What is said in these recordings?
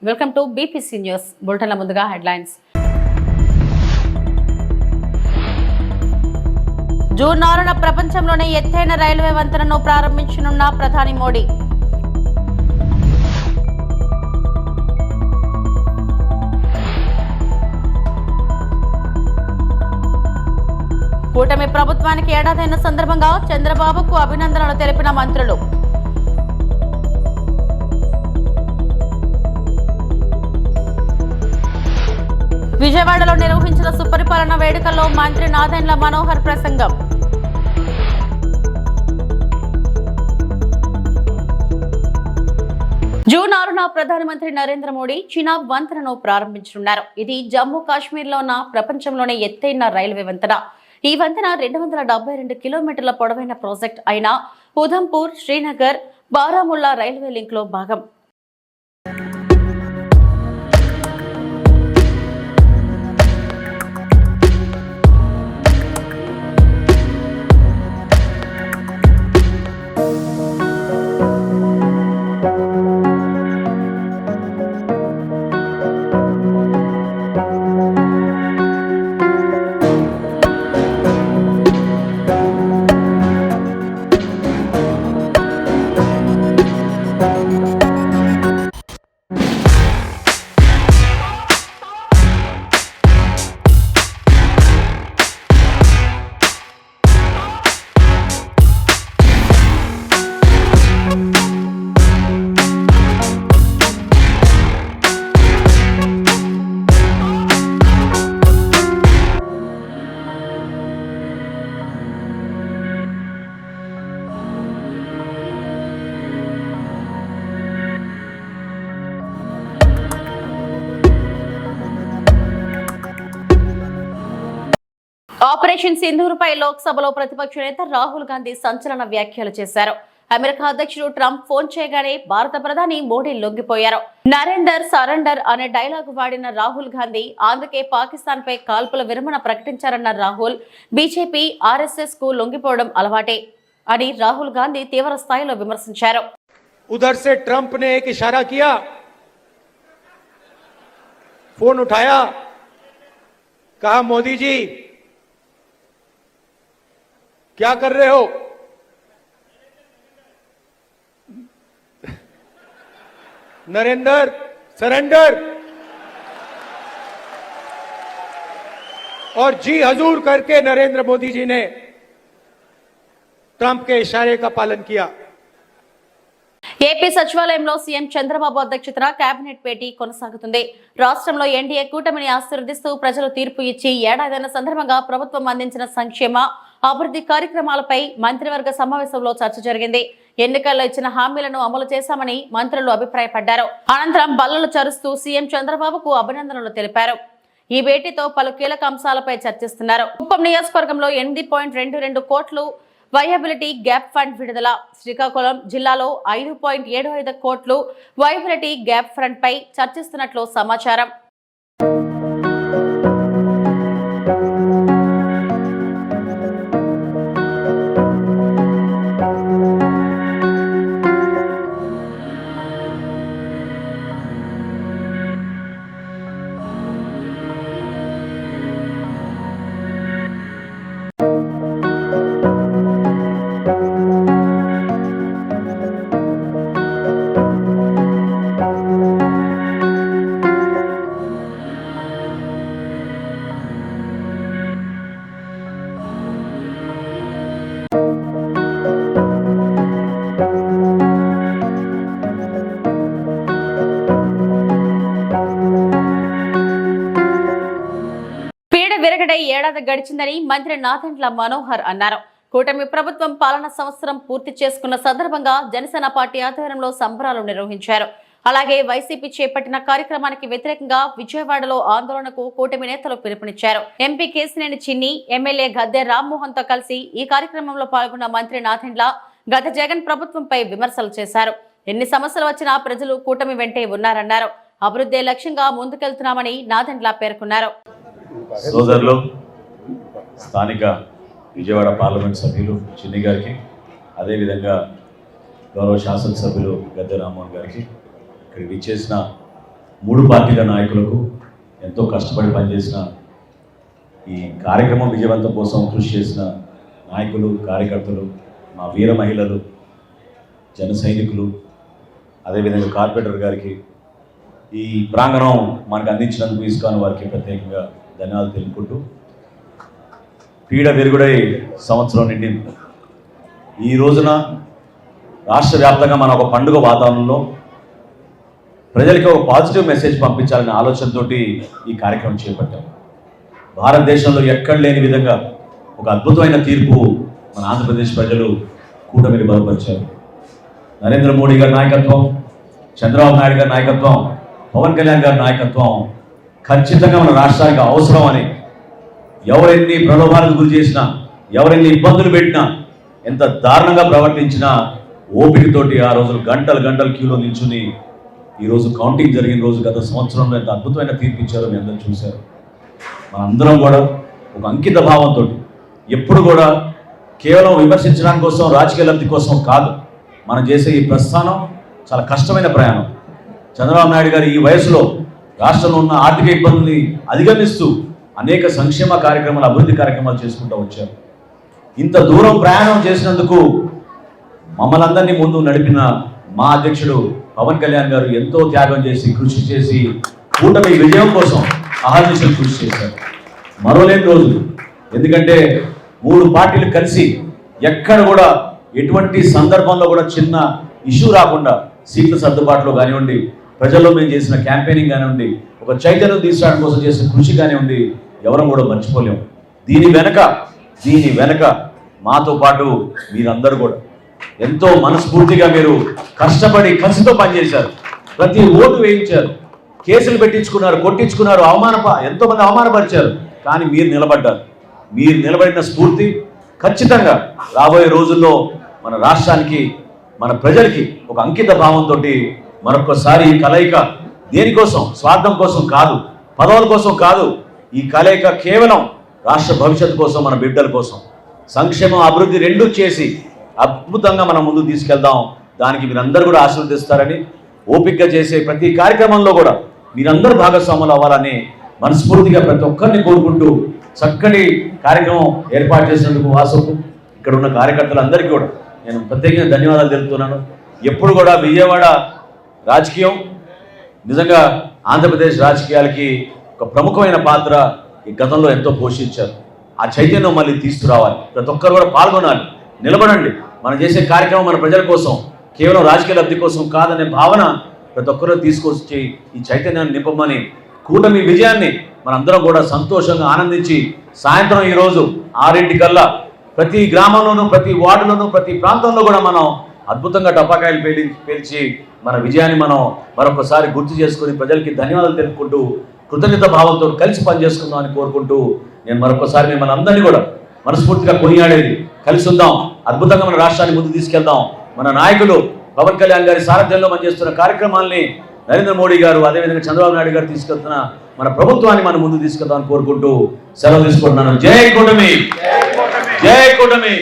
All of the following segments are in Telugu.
వెల్కమ్ టు బీపీసీ న్యూస్ బులెటిన్ల ముందుగా హెడ్లైన్స్. జూన్ 6న ప్రపంచంలోనే ఎత్తైన రైల్వే వంతెనను ప్రారంభించనున్న ప్రధాని మోడీ. కూటమి ప్రభుత్వానికి ఏడాదైన సందర్భంగా చంద్రబాబుకు అభినందనలు తెలిపిన మంత్రులు. విజయవాడలో నిర్వహించిన సుపరిపాలన వేడుకల్లో మంత్రి నాదెండ్ల మనోహర్ ప్రసంగం. జూన్ 6న ప్రధానమంత్రి నరేంద్ర మోడీ చినాబ్ వంతెనను ప్రారంభించనున్నారు. ఇది జమ్మూ కాశ్మీర్లో ఉన్న ప్రపంచంలోనే ఎత్తైన రైల్వే వంతెన. ఈ వంతెన 272 కిలోమీటర్ల పొడవైన ప్రాజెక్ట్ అయిన ఉధంపూర్, శ్రీనగర్, బారాముల్లా రైల్వే లింక్ లో భాగం. ఆపరేషన్ సింధూర్పై లోక్సభలో ప్రతిపక్ష నేత రాహుల్ గాంధీ సంచలన వ్యాఖ్యలు చేశారు. అమెరికా అధ్యక్షుడు ట్రంప్ ఫోన్ చేయగానే భారత ప్రధాని మోడీ లొంగిపోయారు. నరేందర్ సరెండర్ అనే డైలాగు వాడిన రాహుల్ గాంధీ అందుకే పాకిస్తాన్ పై కాల్పుల విరమణ ప్రకటించారన్న రాహుల్, బీజేపీ, ఆర్ఎస్ఎస్ కు లొంగిపోవడం అలవాటే అని రాహుల్ గాంధీ తీవ్ర స్థాయిలో విమర్శించారు. उधर से ट्रंप ने एक इशारा किया, फोन उठाया, कहा मोदी जी क्या कर रहे हो? नरेंद्र सरेंडर, और जी हजूर करके नरेंद्र मोदी जी ने ट्रंप के इशारे का पालन किया. ఏపీ సచివాలయంలో సీఎం చంద్రబాబు అధ్యక్షతన కేబినెట్ భేటీ కొనసాగుతుంది. రాష్ట్రంలో ఎన్డీఏ కూటమిని ఆశీర్వదిస్తూ ప్రజలు తీర్పు ఇచ్చి ఏడాదైన సందర్భంగా ప్రభుత్వం అందించిన సంక్షేమ, అభివృద్ధి కార్యక్రమాలపై మంత్రివర్గ సమావేశంలో చర్చ జరిగింది. ఎన్నికల్లో ఇచ్చిన హామీలను అమలు చేశామని మంత్రులు అభిప్రాయపడ్డారు. అనంతరం బల్లలు చరుస్తూ సీఎం చంద్రబాబుకు అభినందనలు తెలిపారు. ఈ భేటీతో పలు కీలక అంశాలపై చర్చిస్తున్నారు. కుప్పం నియోజకవర్గంలో 8.22 కోట్లు వయబిలిటీ గ్యాప్ ఫండ్ విడుదల. శ్రీకాకుళం జిల్లాలో 5.75 కోట్లు వయబిలిటీ గ్యాప్ ఫండ్ పై చర్చిస్తున్నట్లు సమాచారం. విరగడై ఏడాది గడిచిందని మంత్రి నాదెండ్ల మనోహర్ అన్నారు. కూటమి ప్రభుత్వం పాలన సంవత్సరం పూర్తి చేసుకున్న సందర్భంగా జనసేన పార్టీ ఆధ్వర్యంలో సంబరాలు నిర్వహించారు. అలాగే వైసీపీ చేపట్టిన కార్యక్రమానికి వ్యతిరేకంగా విజయవాడలో ఆందోళనకు కూటమి నేతలు పిలుపునిచ్చారు. ఎంపీ కేసినేని చిన్ని, ఎమ్మెల్యే గద్దె రామ్మోహన్ తో కలిసి ఈ కార్యక్రమంలో పాల్గొన్న మంత్రి నాదెండ్ల గత జగన్ ప్రభుత్వంపై విమర్శలు చేశారు. ఎన్ని సమస్యలు వచ్చినా ప్రజలు కూటమి వెంటే ఉన్నారన్నారు. అభివృద్ధి లక్ష్యంగా ముందుకెళ్తున్నామని నాదెండ్ల పేర్కొన్నారు. సోదరులు, స్థానిక విజయవాడ పార్లమెంట్ సభ్యులు చిన్ని గారికి, అదేవిధంగా గౌరవ శాసనసభ్యులు గద్దె రామ్మోహన్ గారికి, ఇక్కడికి విచ్చేసిన మూడు పార్టీల నాయకులకు ఎంతో కష్టపడి పనిచేసిన ఈ కార్యక్రమం విజయవంతం కోసం కృషి చేసిన నాయకులు, కార్యకర్తలు, మా వీర మహిళలు, జన సైనికులు, అదేవిధంగా కార్పొరేటర్ గారికి ఈ ప్రాంగణం మనకు అందించినందుకు ఇస్కాన్ వారికి ప్రత్యేకంగా ధన్యవాదాలు తెలుపుకుంటూ, పీడ వెరుగుడై సంవత్సరం నిండింది. ఈ రోజున రాష్ట్ర వ్యాప్తంగా మన ఒక పండుగ వాతావరణంలో ప్రజలకి ఒక పాజిటివ్ మెసేజ్ పంపించాలనే ఆలోచనతో ఈ కార్యక్రమం చేపట్టాం. భారతదేశంలో ఎక్కడ లేని విధంగా ఒక అద్భుతమైన తీర్పు మన ఆంధ్రప్రదేశ్ ప్రజలు కూటమిని బలపరిచారు. నరేంద్ర మోడీ గారి నాయకత్వం, చంద్రబాబు నాయుడు గారి నాయకత్వం, పవన్ కళ్యాణ్ గారి నాయకత్వం ఖచ్చితంగా మన రాష్ట్రానికి అవసరం అని, ఎవరెన్ని ప్రలోభాలకు గురి చేసినా, ఎవరెన్ని ఇబ్బందులు పెట్టినా, ఎంత దారుణంగా ప్రవర్తించినా ఓపికతోటి ఆ రోజులు గంటలు గంటలు క్యూలో నిల్చుని ఈరోజు కౌంటింగ్ జరిగిన రోజు గత సంవత్సరంలో ఎంత అద్భుతమైన తీర్పు ఇచ్చారో మీ అందరూ చూశారు. మనందరం కూడా ఒక అంకిత భావంతో ఎప్పుడు కూడా కేవలం విమర్శించడానికి కోసం, రాజకీయ లబ్ధి కోసం కాదు మనం చేసే ఈ ప్రస్థానం చాలా కష్టమైన ప్రయాణం. చంద్రబాబు నాయుడు గారు ఈ వయసులో రాష్ట్రంలో ఉన్న ఆర్థిక ఇబ్బందుల్ని అధిగమిస్తూ అనేక సంక్షేమ కార్యక్రమాలు, అభివృద్ధి కార్యక్రమాలు చేసుకుంటూ వచ్చారు. ఇంత దూరం ప్రయాణం చేసినందుకు మమ్మల్ని అందరినీ ముందు నడిపిన మా అధ్యక్షుడు పవన్ కళ్యాణ్ గారు ఎంతో త్యాగం చేసి, కృషి చేసి కూటమి విజయం కోసం అహర్నిశలు కృషి చేశారు. మరోలేని రోజులు, ఎందుకంటే మూడు పార్టీలు కలిసి ఎక్కడ కూడా ఎటువంటి సందర్భంలో కూడా చిన్న ఇష్యూ రాకుండా సీట్ల సర్దుబాటులో కానివ్వండి, ప్రజల్లో మేము చేసిన క్యాంపెయినింగ్ కానివ్వండి, ఒక చైతన్యం తీసుకురావడం కోసం చేసిన కృషి కానివ్వండి, ఎవరం కూడా మర్చిపోలేము. దీని వెనక మాతో పాటు మీరందరూ కూడా ఎంతో మనస్ఫూర్తిగా మీరు కష్టపడి కసితో పనిచేశారు. ప్రతి ఓటు వేయించారు, కేసులు పెట్టించుకున్నారు, కొట్టించుకున్నారు, ఎంతో మంది అవమానపరిచారు. కానీ మీరు నిలబడ్డారు. మీరు నిలబడిన స్ఫూర్తి ఖచ్చితంగా రాబోయే రోజుల్లో మన రాష్ట్రానికి, మన ప్రజలకి ఒక అంకిత భావంతో మరొకసారి ఈ కలయిక దేనికోసం, స్వార్థం కోసం కాదు, పదవుల కోసం కాదు, ఈ కలయిక కేవలం రాష్ట్ర భవిష్యత్తు కోసం, మన బిడ్డల కోసం, సంక్షేమం, అభివృద్ధి రెండూ చేసి అద్భుతంగా మనం ముందుకు తీసుకెళ్దాం. దానికి మీరందరూ కూడా ఆశీర్వదిస్తారని, ఓపికగా చేసే ప్రతి కార్యక్రమంలో కూడా మీరందరూ భాగస్వాములు అవ్వాలని మనస్ఫూర్తిగా ప్రతి ఒక్కరిని కోరుకుంటూ చక్కటి కార్యక్రమం ఏర్పాటు చేసినందుకు వాసుకు, ఇక్కడ ఉన్న కార్యకర్తలందరికీ కూడా నేను ప్రత్యేకంగా ధన్యవాదాలు తెలుపుతున్నాను. ఎప్పుడు కూడా విజయవాడ రాజకీయం నిజంగా ఆంధ్రప్రదేశ్ రాజకీయాలకి ఒక ప్రముఖమైన పాత్ర ఈ గతంలో ఎంతో పోషించారు. ఆ చైతన్యం మళ్ళీ తీసుకురావాలి. ప్రతి ఒక్కరు కూడా పాల్గొనాలి, నిలబడండి. మనం చేసే కార్యక్రమం మన ప్రజల కోసం, కేవలం రాజకీయ లబ్ధి కోసం కాదనే భావన ప్రతి ఒక్కరూ తీసుకొచ్చి ఈ చైతన్యాన్ని నింపమని, కూటమి విజయాన్ని మనందరం కూడా సంతోషంగా ఆనందించి సాయంత్రం ఈరోజు 6 ప్రతి గ్రామంలోనూ, ప్రతి వార్డులోనూ, ప్రతి ప్రాంతంలో కూడా మనం అద్భుతంగా టపాకాయలు పేల్చి మన విజయాన్ని మనం మరొకసారి గుర్తు చేసుకుని ప్రజలకి ధన్యవాదాలు తెలుపుకుంటూ కృతజ్ఞత భావంతో కలిసి పనిచేసుకుందాం అని కోరుకుంటూ నేను మరొకసారి మిమ్మల్ని అందరినీ కూడా మనస్ఫూర్తిగా కొనియాడేది, కలిసి ఉందాం, అద్భుతంగా మన రాష్ట్రాన్ని ముందుకు తీసుకెళ్దాం. మన నాయకులు పవన్ కళ్యాణ్ గారి సారథ్యంలో మనం చేస్తున్న కార్యక్రమాల్ని నరేంద్ర మోడీ గారు, అదేవిధంగా చంద్రబాబు నాయుడు గారు తీసుకెళ్తున్న మన ప్రభుత్వాన్ని మనం ముందు తీసుకెళ్దాం కోరుకుంటూ సెలవు తీసుకుంటున్నాను. జై కూటమి, జై కూటమి.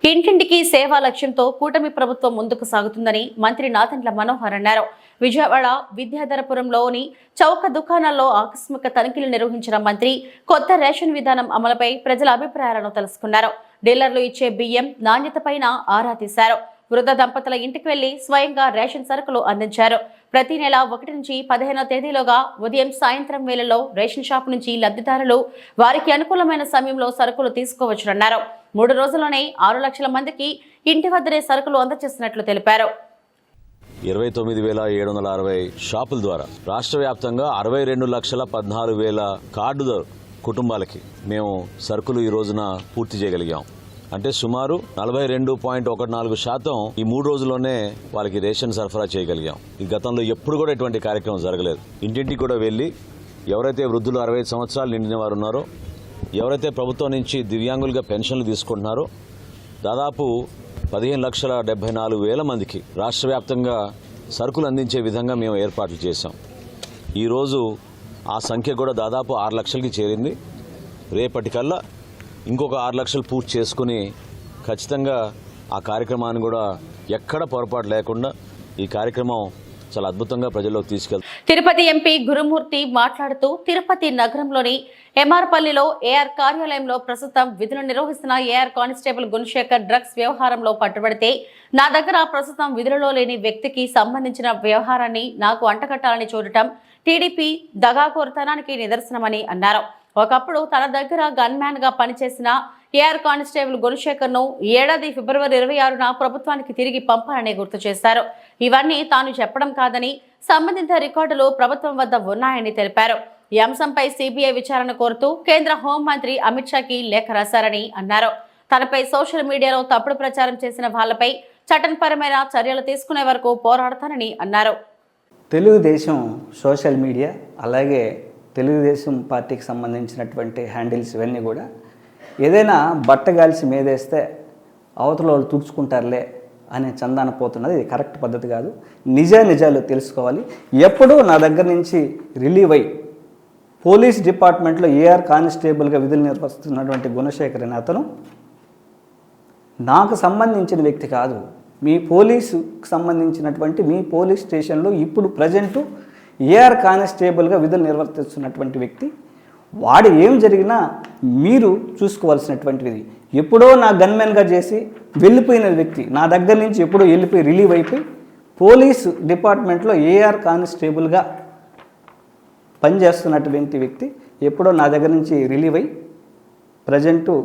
ఇంటింటికి సేవా లక్ష్యంతో కూటమి ప్రభుత్వం ముందుకు సాగుతుందని మంత్రి నాదెండ్ల మనోహర్ అన్నారు. విజయవాడ విద్యాధరపురంలోని చౌక దుకాణాల్లో ఆకస్మిక తనిఖీలు నిర్వహించిన మంత్రి కొత్త రేషన్ విధానం అమలుపై ప్రజల అభిప్రాయాలను తెలుసుకున్నారు. డీలర్లు ఇచ్చే బియ్యం నాణ్యతపైన ఆరా తీశారు. వృద్ధ దంపతుల ఇంటికి వెళ్లి స్వయంగా రేషన్ సరుకులు అందించారు. ప్రతి నెల 1 నుంచి 15వ తేదీలోగా ఉదయం, సాయంత్రం వేళల్లో రేషన్ షాప్ నుంచి లబ్ధిదారులు వారికి అనుకూలమైన సమయంలో సరుకులు తీసుకోవచ్చునన్నారు. 3 రోజుల్లోనే 6 లక్షల మందికి ఇంటి వద్దనే సరుకులు అందజేసినట్లు తెలిపారు. 29,760 షాపుల ద్వారా రాష్ట్ర వ్యాప్తంగా 62,14,000 కార్డు కుటుంబాలకి మేము సరుకులు ఈ రోజున పూర్తి చేయగలిగాం. అంటే సుమారు 42.14% ఈ 3 రోజుల్లోనే వాళ్ళకి రేషన్ సరఫరా చేయగలిగాం. ఈ గతంలో ఎప్పుడు కూడా ఇటువంటి కార్యక్రమం జరగలేదు. ఇంటింటికి కూడా వెళ్ళి ఎవరైతే వృద్ధులు 65 సంవత్సరాలు నిండిన వారు ఉన్నారో, ఎవరైతే ప్రభుత్వం నుంచి దివ్యాంగులుగా పెన్షన్లు తీసుకుంటున్నారో, దాదాపు 15,74,000 మందికి రాష్ట్ర వ్యాప్తంగా సరుకులు అందించే విధంగా మేము ఏర్పాట్లు చేశాం. ఈరోజు ఆ సంఖ్య కూడా దాదాపు 6 లక్షలకి చేరింది. రేపటికల్లా ఇంకొక 6 లక్షలు పూర్తి చేసుకుని ఖచ్చితంగా ఆ కార్యక్రమాన్ని కూడా ఎక్కడ పొరపాటు లేకుండా ఈ కార్యక్రమం చాలా అద్భుతంగా ప్రజల్లోకి తీసుకెళ్తాం. తిరుపతి ఎంపీ గురుమూర్తి మాట్లాడుతూ తిరుపతి నగరంలోని ఎంఆర్పల్లిలో ఏఆర్ కార్యాలయంలో ప్రస్తుతం విధులు నిర్వహిస్తున్న ఏఆర్ కానిస్టేబుల్ గుణశేఖర్ డ్రగ్స్ వ్యవహారంలో పట్టుబడితే నా దగ్గర ప్రస్తుతం విధులలో లేని వ్యక్తికి సంబంధించిన వ్యవహారాన్ని నాకు అంటగట్టాలని చూడటం టీడీపీ దగాకోరుతనానికి నిదర్శనమని అన్నారు. ఒకప్పుడు తన దగ్గర గన్మ్యాన్ గా పనిచేసిన ఏఆర్ కానిస్టేబుల్ గుణశేఖర్ ను ఏడాది ఫిబ్రవరి 26న ప్రభుత్వానికి తిరిగి పంపాలని గుర్తు చేశారు. ఇవన్నీ తాను చెప్పడం కాదని సంబంధిత రికార్డులు ప్రభుత్వం వద్ద ఉన్నాయని తెలిపారు. ఈ అంశంపై సిబిఐ విచారణ కోరుతూ కేంద్ర హోంమంత్రి అమిత్ షాకి లేఖ రాశారని అన్నారు. తనపై సోషల్ మీడియాలో తప్పుడు ప్రచారం చేసిన వాళ్లపై చట్టపరమైన చర్యలు తీసుకునే వరకు పోరాడతానని అన్నారు. తెలుగుదేశం సోషల్ మీడియా అలాగే తెలుగుదేశం పార్టీకి సంబంధించినటువంటి హ్యాండిల్స్ ఇవన్నీ కూడా ఏదైనా బట్టగాల్సి మీదేస్తే అవతల వాళ్ళు తుడుచుకుంటారులే అనే చందాన పోతున్నది. ఇది కరెక్ట్ పద్ధతి కాదు. నిజాలు తెలుసుకోవాలి. ఎప్పుడూ నా దగ్గర నుంచి రిలీవ్ అయ్యి పోలీస్ డిపార్ట్మెంట్లో ఏఆర్ కానిస్టేబుల్గా విధులు నిర్వహిస్తున్నటువంటి గుణశేఖర్ అనే అతను నాకు సంబంధించిన వ్యక్తి కాదు. మీ పోలీసుకు సంబంధించినటువంటి మీ పోలీస్ స్టేషన్లో ఇప్పుడు ప్రజెంటు ఏఆర్ కానిస్టేబుల్గా విధులు నిర్వర్తిస్తున్నటువంటి వ్యక్తి. వాడు ఏం జరిగినా మీరు చూసుకోవాల్సినటువంటిది. ఎప్పుడో నా గన్మెన్గా చేసి వెళ్ళిపోయిన వ్యక్తి నా దగ్గర నుంచి ఎప్పుడో వెళ్ళిపోయి రిలీవ్ అయిపోయి పోలీసు డిపార్ట్మెంట్లో ఏఆర్ కానిస్టేబుల్గా పనిచేస్తున్నటువంటి వ్యక్తి ఎప్పుడో నా దగ్గర నుంచి రిలీవ్ అయ్యి ప్రజెంటు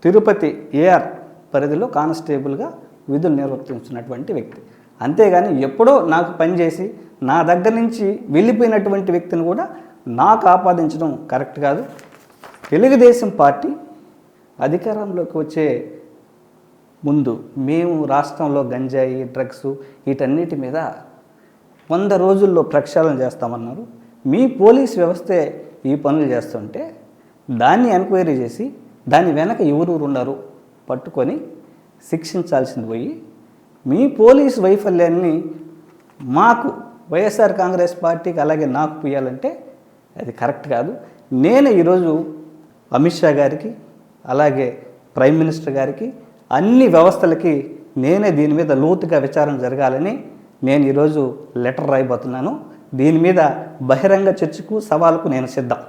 తిరుపతి ఏఆర్ పరిధిలో కానిస్టేబుల్గా విధులు నిర్వర్తించినటువంటి వ్యక్తి. అంతేగాని ఎప్పుడో నాకు పనిచేసి నా దగ్గర నుంచి వెళ్ళిపోయినటువంటి వ్యక్తిని కూడా నాకు ఆపాదించడం కరెక్ట్ కాదు. తెలుగుదేశం పార్టీ అధికారంలోకి వచ్చే ముందు మేము రాష్ట్రంలో గంజాయి డ్రగ్స్ వీటన్నిటి మీద 100 రోజుల్లో ప్రక్షాళన చేస్తామన్నారు. మీ పోలీస్ వ్యవస్థే ఈ పనులు చేస్తుంటే దాన్ని ఎంక్వైరీ చేసి దాని వెనక ఎవరు ఉన్నారు పట్టుకొని శిక్షించాల్సింది పోయి మీ పోలీస్ వైఫల్యాన్ని మాకు వైఎస్ఆర్ కాంగ్రెస్ పార్టీకి అలాగే నాకు పోయాలంటే అది కరెక్ట్ కాదు. నేను ఈరోజు అమిత్ షా గారికి అలాగే ప్రైమ్ మినిస్టర్ గారికి అన్ని వ్యవస్థలకి నేనే దీని మీద లోతుగా విచారణ జరగాలని నేను ఈరోజు లెటర్ రాయబోతున్నాను. దీని మీద బహిరంగ చర్చకు సవాలుకు నేను సిద్ధం.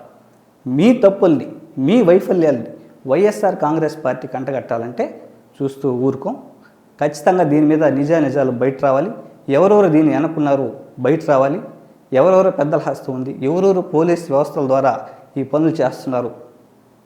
మీ తప్పుల్ని మీ వైఫల్యాల్ని వైఎస్ఆర్ కాంగ్రెస్ పార్టీ కంటగట్టాలంటే చూస్తూ ఊరుకోం. ఖచ్చితంగా దీని మీద నిజాలు బయట రావాలి. ఎవరెవరు దీన్ని అనుకున్నారు బయట రావాలి. ఎవరెవరో పెద్దల హస్తం ఉంది, ఎవరెవరు పోలీస్ వ్యవస్థల ద్వారా ఈ పనులు చేస్తున్నారు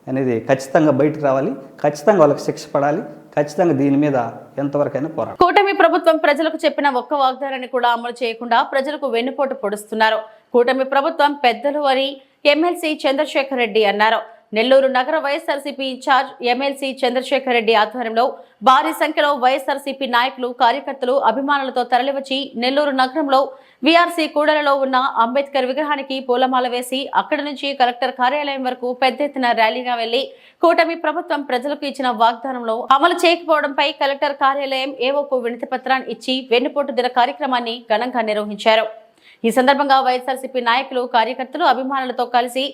అనేది ఖచ్చితంగా బయటకు రావాలి. ఖచ్చితంగా వాళ్ళకి శిక్ష పడాలి. ఖచ్చితంగా దీని మీద ఎంతవరకైనా పోరాడాలి. కూటమి ప్రభుత్వం ప్రజలకు చెప్పిన ఒక్క వాగ్దానాన్ని కూడా అమలు చేయకుండా ప్రజలకు వెన్నుపోటు పొడుస్తున్నారు. కూటమి ప్రభుత్వం పెద్దలు అని ఎమ్మెల్సీ చంద్రశేఖర్ రెడ్డి అన్నారు. నెల్లూరు నగర వైఎస్ఆర్సీపీ ఇన్ఛార్జ్ ఎమ్మెల్సీ చంద్రశేఖర్ రెడ్డి ఆధ్వర్యంలో భారీ సంఖ్యలో వైఎస్ఆర్సీపీ నాయకులు కార్యకర్తలు అభిమానులతో తరలివచ్చి నెల్లూరు నగరంలో వీఆర్సీ కూడలలో ఉన్న అంబేద్కర్ విగ్రహానికి పూలమాల వేసి అక్కడి నుంచి కలెక్టర్ కార్యాలయం వరకు పెద్ద ఎత్తున ర్యాలీగా వెళ్లి కూటమి ప్రభుత్వం ప్రజలకు ఇచ్చిన వాగ్దానంలో అమలు చేయకపోవడంపై కలెక్టర్ కార్యాలయం ఏవోకు వినతి పత్రాన్ని ఇచ్చి వెన్నుపోటు దిన కార్యక్రమాన్ని ఘనంగా నిర్వహించారు. ఈ సందర్భంగా వైఎస్ఆర్సీపీ నాయకులు కార్యకర్తలు అభిమానులతో కలిసి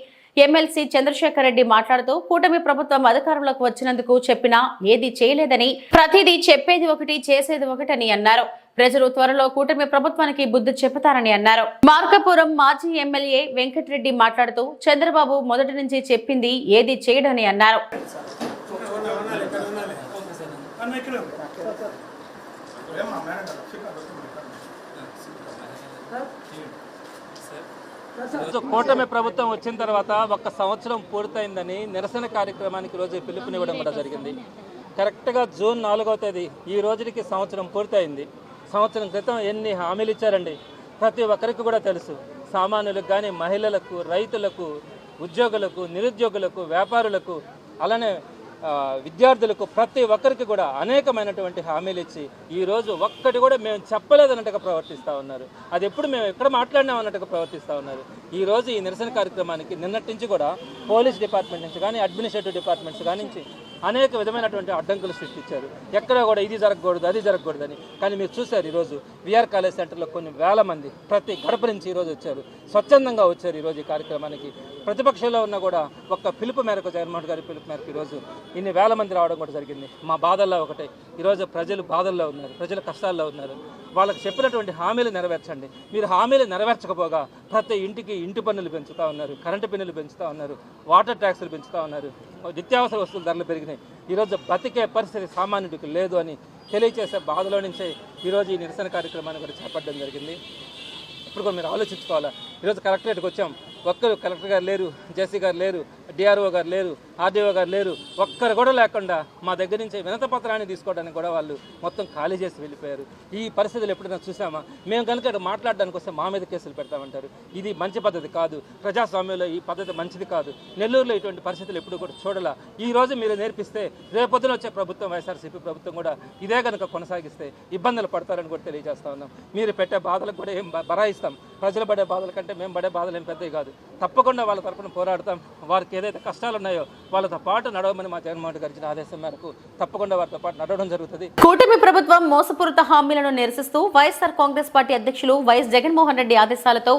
ఎమ్మెల్సీ చంద్రశేఖర్ రెడ్డి మాట్లాడుతూ కూటమి ప్రభుత్వం అధికారంలోకి వచ్చినందుకు చెప్పినా ఏది చేయలేదని, ప్రతిదీ చెప్పేది ఒకటి చేసేది ఒకటని అన్నారు. ప్రజలు త్వరలో కూటమి ప్రభుత్వానికి బుద్ధి చెబుతారని అన్నారు. మార్కాపురం మాజీ ఎమ్మెల్యే వెంకటరెడ్డి మాట్లాడుతూ చంద్రబాబు మొదటి నుంచి చెప్పింది ఏది చేయడని అన్నారు. కూటమి ప్రభుత్వం వచ్చిన తర్వాత 1 సంవత్సరం పూర్తయిందని నిరసన కార్యక్రమానికి రోజు పిలుపునివ్వడం కూడా జరిగింది. కరెక్ట్గా జూన్ 4వ తేదీ ఈ రోజుకి సంవత్సరం పూర్తయింది. సంవత్సరం క్రితం ఎన్ని హామీలు ఇచ్చారండి ప్రతి ఒక్కరికి కూడా తెలుసు. సామాన్యులకు కానీ, మహిళలకు, రైతులకు, ఉద్యోగులకు, నిరుద్యోగులకు, వ్యాపారులకు, అలానే విద్యార్థులకు ప్రతి ఒక్కరికి కూడా అనేకమైనటువంటి హామీలు ఇచ్చి ఈరోజు ఒక్కటి కూడా మేము చెప్పలేదన్నట్టుగా ప్రవర్తిస్తూ ఉన్నారు. అది ఎప్పుడు మేము ఎక్కడ మాట్లాడినామన్నట్టుగా ప్రవర్తిస్తూ ఉన్నారు. ఈరోజు ఈ నిరసన కార్యక్రమానికి నిన్నటి నుంచి కూడా పోలీస్ డిపార్ట్మెంట్ నుంచి కానీ, అడ్మినిస్ట్రేటివ్ డిపార్ట్మెంట్స్ కానీ అనేక విధమైనటువంటి అడ్డంకులు సృష్టించారు. ఎక్కడ కూడా ఇది జరగకూడదు, అది జరగకూడదని. కానీ మీరు చూశారు ఈరోజు విఆర్ కాలేజ్ సెంటర్లో కొన్ని వేల మంది ప్రతి గడప నుంచి ఈరోజు వచ్చారు, స్వచ్ఛందంగా వచ్చారు ఈరోజు ఈ కార్యక్రమానికి. ప్రతిపక్షంలో ఉన్న కూడా ఒక్క పిలుపు మేరకు, జగన్మోహన్ గారి పిలుపు మేరకు ఈరోజు ఇన్ని వేల మంది రావడం కూడా జరిగింది. మా బాధల్లో ఒకటే, ఈరోజు ప్రజలు బాధల్లో ఉన్నారు, ప్రజలు కష్టాల్లో ఉన్నారు. వాళ్ళకి చెప్పినటువంటి హామీలు నెరవేర్చండి. మీరు హామీలు నెరవేర్చకపోగా ప్రతి ఇంటికి ఇంటి పన్నులు పెంచుతూ ఉన్నారు, కరెంటు బిల్లులు పెంచుతూ ఉన్నారు, వాటర్ ట్యాక్సులు పెంచుతూ ఉన్నారు, నిత్యావసర వస్తువుల ధరలు పెరిగినాయి. ఈరోజు బతికే పరిస్థితి సామాన్యుడికి లేదు అని తెలియజేసే బాధలో నుంచే ఈరోజు ఈ నిరసన కార్యక్రమాన్ని కూడా చేపట్టడం జరిగింది. ఇప్పుడు కూడా మీరు ఆలోచించుకోవాలా. ఈరోజు కలెక్టరేట్కి వచ్చాం, ఒక్కరు కలెక్టర్ గారు లేరు, జేసీ గారు లేరు, డిఆర్ఓ గారు లేరు, ఆర్డీఓ గారు లేరు, ఒక్కరు కూడా లేకుండా మా దగ్గర నుంచి వినతి పత్రాన్ని తీసుకోవడానికి కూడా వాళ్ళు మొత్తం ఖాళీ చేసి వెళ్ళిపోయారు. ఈ పరిస్థితులు ఎప్పుడైనా చూసామా? మేము కనుక మాట్లాడడానికి వస్తే మా మీద కేసులు పెడతామంటారు. ఇది మంచి పద్ధతి కాదు, ప్రజాస్వామ్యంలో ఈ పద్ధతి మంచిది కాదు. నెల్లూరులో ఇటువంటి పరిస్థితులు ఎప్పుడు కూడా చూడాల. ఈ రోజు మీరు నేర్పిస్తే రేపొద్దున వచ్చే ప్రభుత్వం, వైఎస్ఆర్సీపీ ప్రభుత్వం కూడా ఇదే కనుక కొనసాగిస్తే ఇబ్బందులు పడతారని కూడా తెలియజేస్తా ఉన్నాం. మీరు పెట్టే బాధలకు కూడా ఏం బరాయిస్తాం. ప్రజలు పడే బాధల కంటే మేము పడే బాధలు ఏం పెద్దవి కాదు. తప్పకుండా వాళ్ళ తరపున పోరాడతాం. వారికి ఏదైతే కష్టాలు ఉన్నాయో వాళ్ళతో పాటు నడవమని మా జగన్మోహన్ గారి ఇచ్చిన ఆదేశం మేరకు తప్పకుండా వారితో పాటు నడవడం జరుగుతుంది. కూటమి ప్రభుత్వం మోసపూరిత హామీలను నిరసిస్తూ వైఎస్ఆర్ కాంగ్రెస్ పార్టీ అధ్యక్షులు వైఎస్ జగన్మోహన్ రెడ్డి ఆదేశాలతో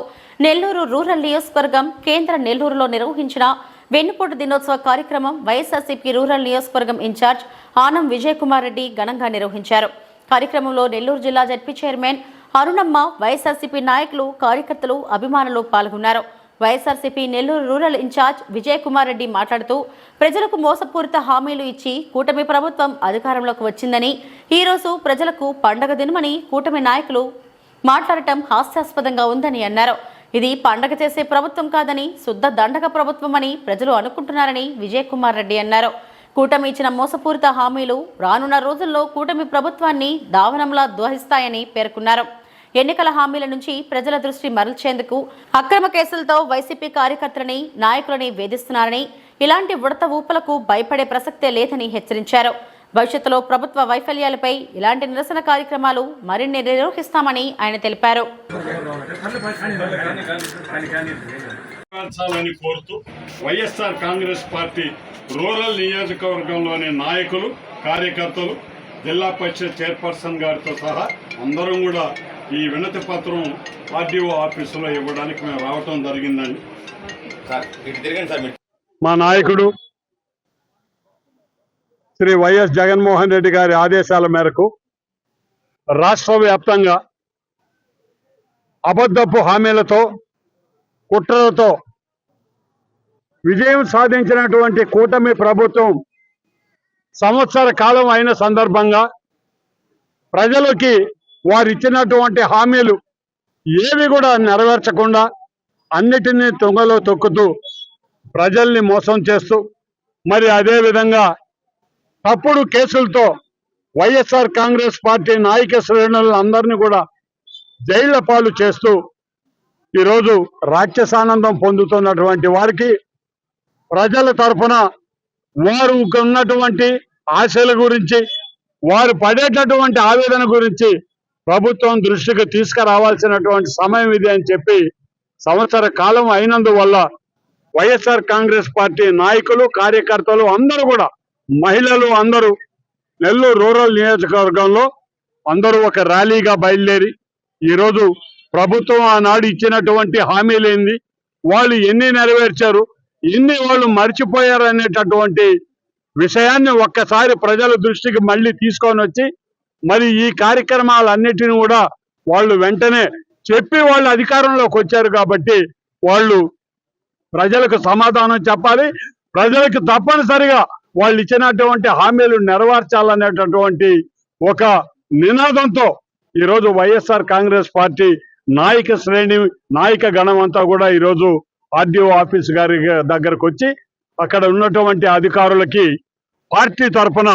నెల్లూరు రూరల్ నియోజకవర్గం కేంద్ర నెల్లూరులో నిర్వహించిన వెన్నుపోటు దినోత్సవ కార్యక్రమం వైఎస్ఆర్సీపీ రూరల్ నియోజకవర్గం ఇన్ఛార్జ్ ఆనం విజయ్ కుమార్ రెడ్డి ఘనంగా నిర్వహించారు. కార్యక్రమంలో నెల్లూరు జిల్లా జడ్పీ చైర్మన్ అరుణమ్మ, వైఎస్ఆర్సీపీ నాయకులు, కార్యకర్తలు, అభిమానులు పాల్గొన్నారు. వైఎస్ఆర్సీపీ నెల్లూరు రూరల్ ఇన్ఛార్జ్ విజయ్ కుమార్ రెడ్డి మాట్లాడుతూ ప్రజలకు మోసపూరిత హామీలు ఇచ్చి కూటమి ప్రభుత్వం అధికారంలోకి వచ్చిందని, ఈరోజు ప్రజలకు పండగ దినమని కూటమి నాయకులు మాట్లాడటం హాస్యాస్పదంగా ఉందని అన్నారు. ఇది పండగ చేసే ప్రభుత్వం కాదని, శుద్ధ దండగ ప్రభుత్వం అని ప్రజలు అనుకుంటున్నారని విజయ్ కుమార్ రెడ్డి అన్నారు. కూటమి ఇచ్చిన మోసపూరిత హామీలు రానున్న రోజుల్లో కూటమి ప్రభుత్వాన్ని దావనంలా దోహిస్తాయని పేర్కొన్నారు. ఎన్నికల హామీల నుంచి ప్రజల దృష్టి మరల్చేందుకు అక్రమ కేసులతో వైసీపీ కార్యకర్తలని, నాయకులని వేధిస్తున్నారని, ఇలాంటి ఉడత ఊపలకు భయపడే ప్రసక్తే లేదని హెచ్చరించారు. భవిష్యత్తులో ప్రభుత్వ వైఫల్యాలపై ఇలాంటి నిరసన కార్యక్రమాలు మరిన్ని నిర్వహిస్తామని ఆయన తెలిపారు. కోరుతూ వైఎస్ఆర్ కాంగ్రెస్ పార్టీ రూరల్ నియోజకవర్గంలోని నాయకులు, కార్యకర్తలు, జిల్లా పరిషత్ చైర్పర్సన్ గారితో సహా అందరం కూడా ఈ వినతి పత్రం ఆర్డీఓ ఆఫీసులో ఇవ్వడానికి మేము రావటం జరిగిందండి. మా నాయకుడు శ్రీ వైఎస్ జగన్మోహన్ రెడ్డి గారి ఆదేశాల మేరకు రాష్ట్ర వ్యాప్తంగా అబద్ధపు హామీలతో, కుట్రలతో విజయం సాధించినటువంటి కూటమి ప్రభుత్వం సంవత్సర కాలం అయిన సందర్భంగా ప్రజలకి వారు ఇచ్చినటువంటి హామీలు ఏవి కూడా నెరవేర్చకుండా అన్నిటినీ తుంగలో తొక్కుతూ ప్రజల్ని మోసం చేస్తూ, మరి అదేవిధంగా తప్పుడు కేసులతో వైఎస్ఆర్ కాంగ్రెస్ పార్టీ నాయక శ్రేణులందరినీ కూడా జైళ్ల పాలు చేస్తూ ఈరోజు రాక్షసానందం పొందుతున్నటువంటి వారికి ప్రజల తరఫున వారు ఉన్నటువంటి ఆశల గురించి, వారు పడేటటువంటి ఆవేదన గురించి ప్రభుత్వం దృష్టికి తీసుకురావాల్సినటువంటి సమయం ఇది అని చెప్పి సంవత్సర కాలం అయినందువల్ల వైఎస్ఆర్ కాంగ్రెస్ పార్టీ నాయకులు, కార్యకర్తలు అందరూ కూడా, మహిళలు అందరూ నెల్లూరు రూరల్ నియోజకవర్గంలో అందరూ ఒక ర్యాలీగా బయలుదేరి ఈరోజు ప్రభుత్వం ఆనాడు ఇచ్చినటువంటి హామీలేంది, వాళ్ళు ఎన్ని నెరవేర్చారు, ఎన్ని వాళ్ళు మర్చిపోయారు అనేటటువంటి విషయాన్ని ఒక్కసారి ప్రజల దృష్టికి మళ్ళీ తీసుకొని వచ్చి మరి ఈ కార్యక్రమాలన్నిటిని కూడా వాళ్ళు వెంటనే చెప్పి వాళ్ళు అధికారంలోకి వచ్చారు కాబట్టి వాళ్ళు ప్రజలకు సమాధానం చెప్పాలి. ప్రజలకు తప్పనిసరిగా వాళ్ళు ఇచ్చినటువంటి హామీలు నెరవేర్చాలనేటటువంటి ఒక నినాదంతో ఈరోజు వైఎస్ఆర్ కాంగ్రెస్ పార్టీ నాయక శ్రేణి, నాయక గణం అంతా కూడా ఈరోజు ఆర్డీఓ ఆఫీస్ గారి దగ్గరకు వచ్చి అక్కడ ఉన్నటువంటి అధికారులకి పార్టీ తరఫున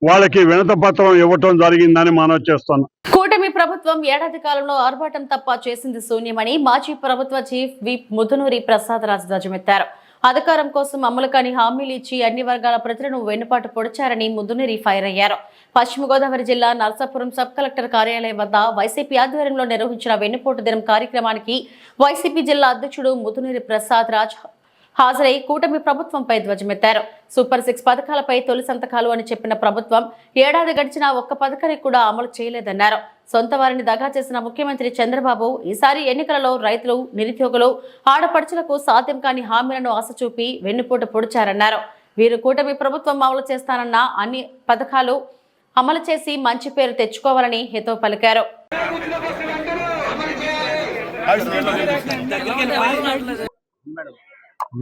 వాళ్ళకి వినతి పత్రం ఇవ్వటం జరిగిందని మనం చేస్తున్నాం. కూటమి ప్రభుత్వం ఏడాది కాలంలో ఆర్భాటం తప్ప చేసింది శూన్యమని మాజీ ప్రభుత్వ చీఫ్ విప్ ముదునూరి ప్రసాద్ రాజు ధ్వజమెత్తారు. అధికారం కోసం అమలు కాని హామీలు ఇచ్చి అన్ని వర్గాల ప్రజలను వెన్నుపాటు పొడిచారని ముదునూరి ఫైర్ అయ్యారు. పశ్చిమ గోదావరి జిల్లా నర్సాపురం సబ్ కలెక్టర్ కార్యాలయం వద్ద వైసీపీ ఆధ్వర్యంలో నిర్వహించిన వెన్నుపోటు దినం కార్యక్రమానికి వైసీపీ జిల్లా అధ్యక్షుడు ముదునూరి ప్రసాద్ రాజ్ హాజరై కూటమి ప్రభుత్వంపై ధ్వజమెత్తారు. సూపర్ 6 పథకాలపై తొలి సంతకాలు అని చెప్పిన ప్రభుత్వం ఏడాది గడిచినా ఒక్క పథకాన్ని కూడా అమలు చేయలేదన్నారు. సొంత వారిని దగా చేసిన ముఖ్యమంత్రి చంద్రబాబు ఈసారి ఎన్నికలలో రైతులు, నిరుద్యోగులు, ఆడపడుచులకు సాధ్యం కాని హామీలను ఆశ చూపి వెన్నుపోటు పొడిచారన్నారు. వీరు కూటమి ప్రభుత్వం అమలు చేస్తానన్న అన్ని పథకాలు అమలు చేసి మంచి పేరు తెచ్చుకోవాలని హితవు పలికారు.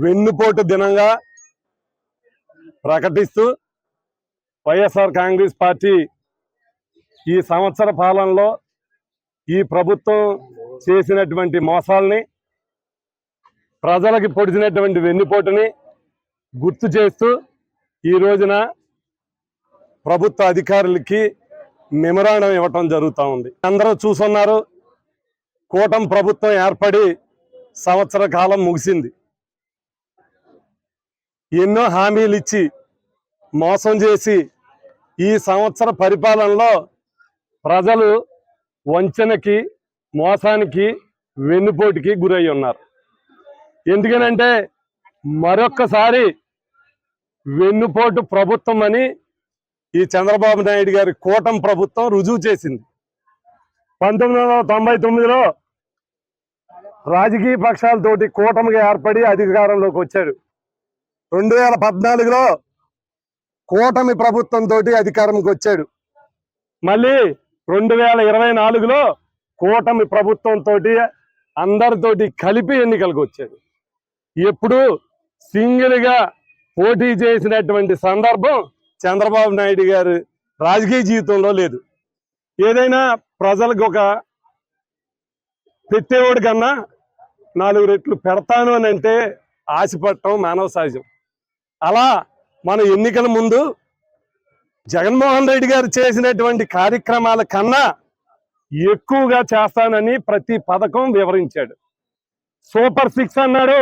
వెన్నుపోటు దినంగా ప్రకటిస్తూ వైఎస్ఆర్ కాంగ్రెస్ పార్టీ ఈ సంవత్సర పాలనలో ఈ ప్రభుత్వం చేసినటువంటి మోసాలని, ప్రజలకి పొడిచినటువంటి వెన్నుపోటుని గుర్తు చేస్తూ ఈ రోజున ప్రభుత్వ అధికారులకి మెమరాండం ఇవ్వటం జరుగుతూ ఉంది. అందరూ చూస్తున్నారు, కూటమి ప్రభుత్వం ఏర్పడి సంవత్సర కాలం ముగిసింది. ఎన్నో హామీలు ఇచ్చి మోసం చేసి ఈ సంవత్సర పరిపాలనలో ప్రజలు వంచనకి, మోసానికి, వెన్నుపోటుకి గురై ఉన్నారు. ఎందుకనంటే మరొక్కసారి వెన్నుపోటు ప్రభుత్వం అని ఈ చంద్రబాబు నాయుడు గారి కూటమి ప్రభుత్వం రుజువు చేసింది. 1999లో రాజకీయ పక్షాలతోటి కూటమిగా ఏర్పడి అధికారంలోకి వచ్చాడు. 2014లో కూటమి ప్రభుత్వంతో అధికారంకి వచ్చాడు. మళ్ళీ 2024లో కూటమి ప్రభుత్వంతో అందరితోటి కలిపి ఎన్నికలకు వచ్చాడు. ఎప్పుడు సింగిల్గా పోటీ చేసినటువంటి సందర్భం చంద్రబాబు నాయుడు గారు రాజకీయ జీవితంలో లేదు. ఏదైనా ప్రజలకు ఒక పెట్టేవాడు కన్నా 4 రెట్లు పెడతాను అని అంటే ఆశపడటం మానవ సహజం. అలా మన ఎన్నికల ముందు జగన్మోహన్ రెడ్డి గారు చేసినటువంటి కార్యక్రమాల కన్నా ఎక్కువగా చేస్తానని ప్రతి పథకం వివరించాడు. సూపర్ 6 అన్నాడు.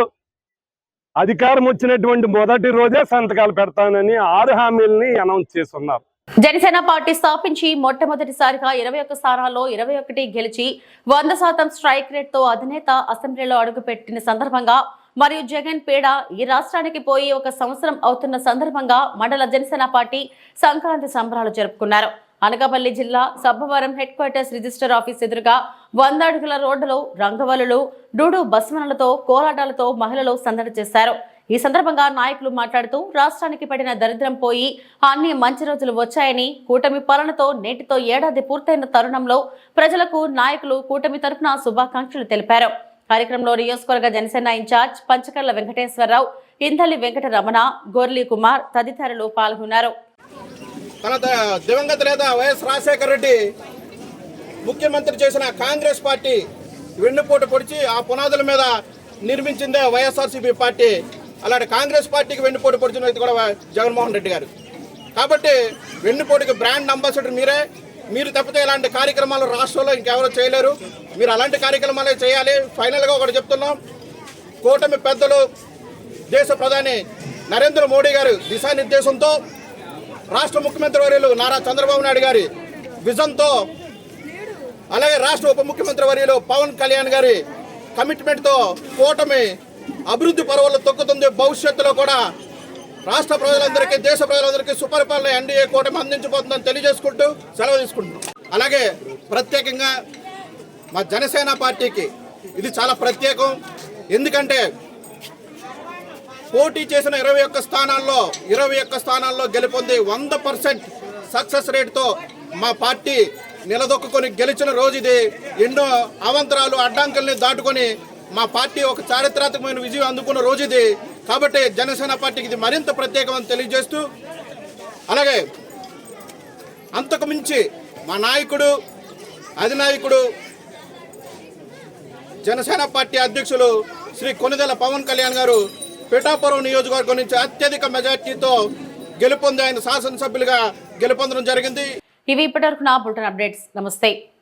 అధికారం వచ్చినటువంటి మొదటి రోజే సంతకాలు పెడతానని 6 హామీలని అనౌన్స్ చేస్తున్నారు. జనసేన పార్టీ స్థాపించి మొట్టమొదటిసారిగా 21 స్థానాల్లో 21 గెలిచి 100% స్ట్రైక్ రేట్ తో అధినేత అసెంబ్లీలో అడుగుపెట్టిన సందర్భంగా మరియు జగన్ పీడ ఈ రాష్ట్రానికి పోయి 1 సంవత్సరం అవుతున్న సందర్భంగా మండల జనసేన పార్టీ సంక్రాంతి సంబరాలు జరుపుకున్నారు. అనకాపల్లి జిల్లా Sabbavaram head quarters register office ఎదురుగా 100 అడుగుల రోడ్డులో రంగవల్లులు, డూడు బస్మనలతో, కోలాటాలతో మహిళలు సందడి చేశారు. ఈ సందర్భంగా నాయకులు మాట్లాడుతూ రాష్ట్రానికి పడిన దరిద్రం పోయి అన్ని మంచి రోజులు వచ్చాయని, కూటమి పాలనతో నేటితో ఏడాది పూర్తయిన తరుణంలో ప్రజలకు నాయకులు కూటమి తరఫున శుభాకాంక్షలు తెలిపారు. కార్యక్రమంలో నియోజకవర్గ జనసేన ఇన్ఛార్జ్ పంచకర్ల వెంకటేశ్వరరావు, ఇందలి వెంకట రమణ, గోర్లీ కుమార్ తదితరులు పాల్గొన్నారు. తన దివంగత నేత వైఎస్ రాజశేఖర రెడ్డి ముఖ్యమంత్రి చేసిన కాంగ్రెస్ పార్టీ వెన్నుపోటు పొడిచి ఆ పునాదుల మీద నిర్మించిందే వైఎస్ఆర్సీపీ పార్టీ. అలాంటి కాంగ్రెస్ పార్టీకి వెన్నుపోటు పొడిచిన వ్యక్తి కూడా జగన్మోహన్ రెడ్డి గారు. కాబట్టి వెన్నుపోటుకి బ్రాండ్ అంబాసిడర్ మీరే. మీరు తప్పితే ఇలాంటి కార్యక్రమాలు రాష్ట్రంలో ఇంకెవరూ చేయలేరు. మీరు అలాంటి కార్యక్రమాలే చేయాలి. ఫైనల్గా ఒకటి చెప్తున్నాం, కూటమి పెద్దలు దేశ ప్రధాని నరేంద్ర మోడీ గారు దిశానిర్దేశంతో, రాష్ట్ర ముఖ్యమంత్రి వర్యులు నారా చంద్రబాబు నాయుడు గారి విజన్తో, అలాగే రాష్ట్ర ఉప ముఖ్యమంత్రి వర్యులు పవన్ కళ్యాణ్ గారి కమిట్మెంట్తో కూటమి అభివృద్ధి పర్వాలు తొక్కుతుంది. భవిష్యత్తులో కూడా రాష్ట్ర ప్రజలందరికీ, దేశ ప్రజలందరికీ సుపరిపాలన ఎన్డీఏ కూటమి అందించబోతుందని తెలియజేసుకుంటూ సెలవు తీసుకుంటున్నాం. అలాగే ప్రత్యేకంగా మా జనసేన పార్టీకి ఇది చాలా ప్రత్యేకం. ఎందుకంటే పోటీ చేసిన 21 స్థానాల్లో గెలుపొంది 100% సక్సెస్ రేట్తో మా పార్టీ నిలదొక్కుని గెలిచిన రోజు ఇది. ఎన్నో అవాంతరాలు, అడ్డంకుల్ని దాటుకొని మా పార్టీ ఒక చారిత్రాత్మకమైన విజయం అందుకున్న రోజు ఇది. కాబట్టి జనసేన పార్టీకి ఇది మరింత ప్రత్యేకమని తెలియజేస్తూ, అలాగే అంతకు మించి మా నాయకుడు, అధినాయకుడు, జనసేన పార్టీ అధ్యక్షులు శ్రీ కొనిదెల పవన్ కళ్యాణ్ గారు పిఠాపురం నియోజకవర్గం నుంచి అత్యధిక మెజార్టీతో గెలుపొంది ఆయన శాసనసభ్యులుగా గెలుపొందడం జరిగింది. ఇవి ఇప్పటివరకు నా బులెటిన్ అప్డేట్స్. నమస్తే.